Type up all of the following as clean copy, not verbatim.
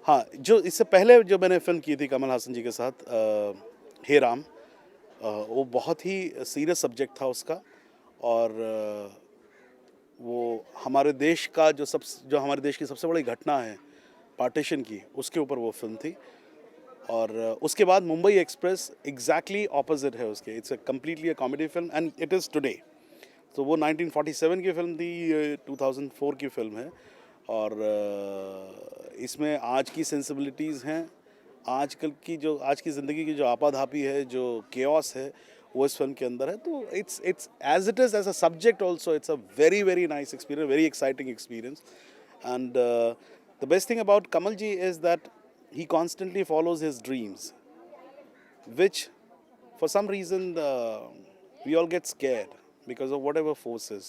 हाँ, जो इससे पहले जो मैंने फ़िल्म की थी कमल हासन जी के साथ हे राम, वो बहुत ही सीरियस सब्जेक्ट था उसका। और वो हमारे देश का जो हमारे देश की सबसे बड़ी घटना है पार्टीशन की, उसके ऊपर वो फ़िल्म थी। और उसके बाद मुंबई एक्सप्रेस एग्जैक्टली ऑपोजिट है उसके। It's a completely a comedy film and it is today. तो वो 1947 की फिल्म थी, ये 2004 की फिल्म है। और इसमें आज की सेंसिबिलिटीज़ हैं, आजकल की जो आज की ज़िंदगी की जो आपाधापी है, जो केओस है, वो इस फिल्म के अंदर है। तो it's as it is as a subject also, it's a very very nice experience, very exciting experience. And the best thing about Kamal ji is that he constantly follows his dreams, which for some reason we all get scared because of whatever forces.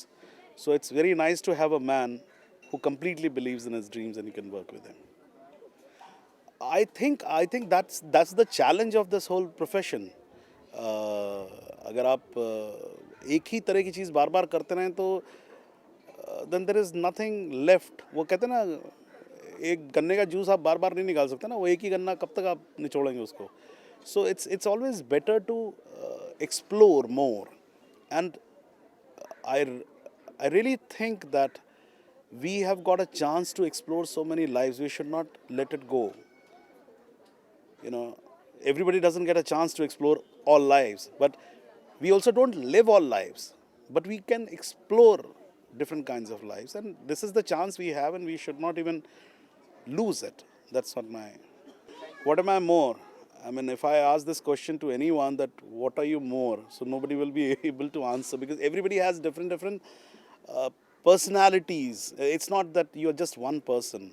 So it's very nice to have a man who completely believes in his dreams and you can work with him. I think that's the challenge of this whole profession. अगर आप एक ही तरह की चीज़ बार बार करते रहें तो then there is nothing left. वो कहते हैं ना, एक गन्ने का जूस आप बार बार नहीं निकाल सकते ना, वो एक ही गन्ना कब तक आप निचोड़ेंगे उसको। So it's always better to explore more. And I I really think that we have got a chance to explore so many lives. We should not let it go. You know, everybody doesn't get a chance to explore all lives, but we also don't live all lives, but we can explore different kinds of lives, and this is the chance we have, and we should not even lose it. That's what my. What am I more? I mean, if I ask this question to anyone, that what are you more, so nobody will be able to answer, because everybody has different uh, personalities. It's not that you're just one person.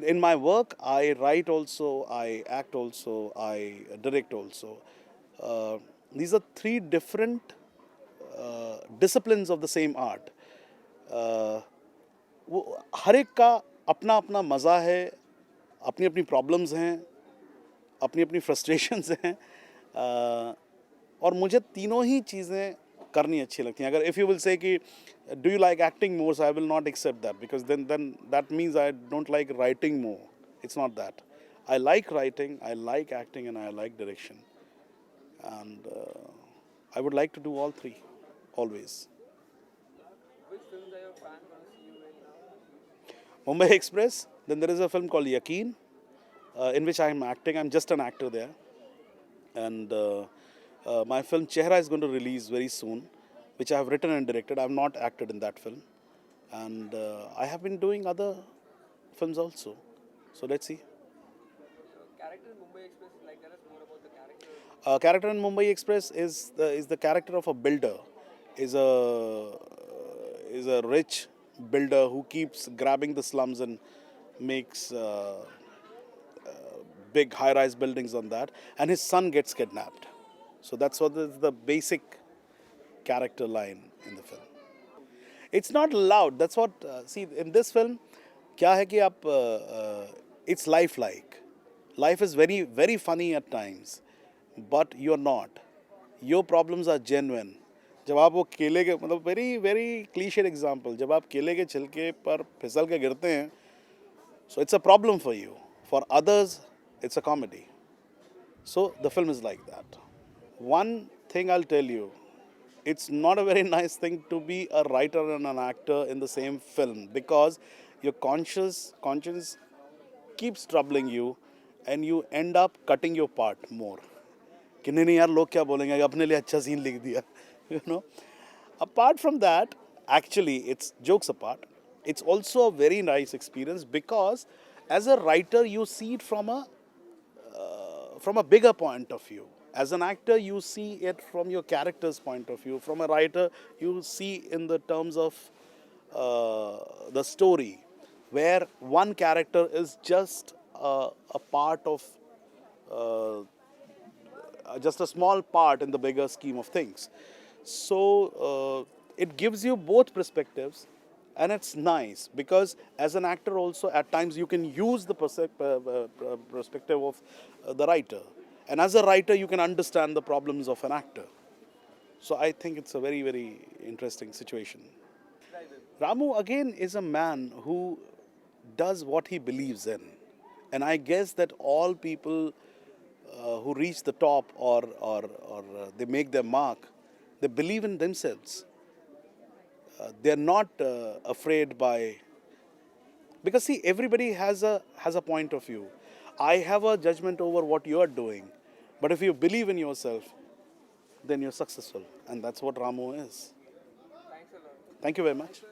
In my work, I write also, I act also, I direct also. These are three different disciplines of the same art. वो हर एक का अपना अपना मज़ा है, अपनी अपनी problems हैं, अपनी अपनी फ्रस्ट्रेशंस हैं। और मुझे तीनों ही चीज़ें करनी अच्छी लगती हैं। अगर इफ़ यू विल से कि do you like acting more, so I will not accept that, because then that means I don't like writing more. It's not that. I like writing, I like acting and I like direction, and I would like to do all three always. Mumbai Express. Then there is a film called Yakeen, in which I am acting. I'm just an actor there. And my film Chehra is going to release very soon, which I have written and directed. I have not acted in that film. And I have been doing other films also. So let's see. Character in Mumbai Express is the character of a builder, is a rich builder who keeps grabbing the slums and makes big high-rise buildings on that, and his son gets kidnapped. So that's what is the basic character line in the film. It's not loud. That's what see in this film. क्या है कि आप it's lifelike. Life is very very funny at times, but you're not. Your problems are genuine. जब आप वो केले के मतलब वेरी वेरी क्लीशेड एग्जांपल, जब आप केले के छिलके पर फिसल के गिरते हैं, so it's a problem for you. For others, it's a comedy. So the film is like that. One thing I'll tell you, it's not a very nice thing to be a writer and an actor in the same film, because your conscience keeps troubling you and you end up cutting your part more. कि नहीं नहीं यार, लोग क्या बोलेंगे, अपने लिए अच्छा सीन लिख दिया, you know. Apart from that, actually, it's jokes apart. It's also a very nice experience, because as a writer, you see it from a bigger point of view. As an actor, you see it from your character's point of view. From a writer, you see in the terms of the story, where one character is just a part of, just a small part in the bigger scheme of things. So it gives you both perspectives, and it's nice because as an actor also at times you can use the perspective of the writer, and as a writer you can understand the problems of an actor. So I think it's a very very interesting situation. Ramu again is a man who does what he believes in, And I guess that all people who reach the top or they make their mark, they believe in themselves. They're not afraid by, because see, everybody has a point of view. I have a judgment over what you are doing, but if you believe in yourself, then you're successful, and that's what Ramu is. Thank you very much.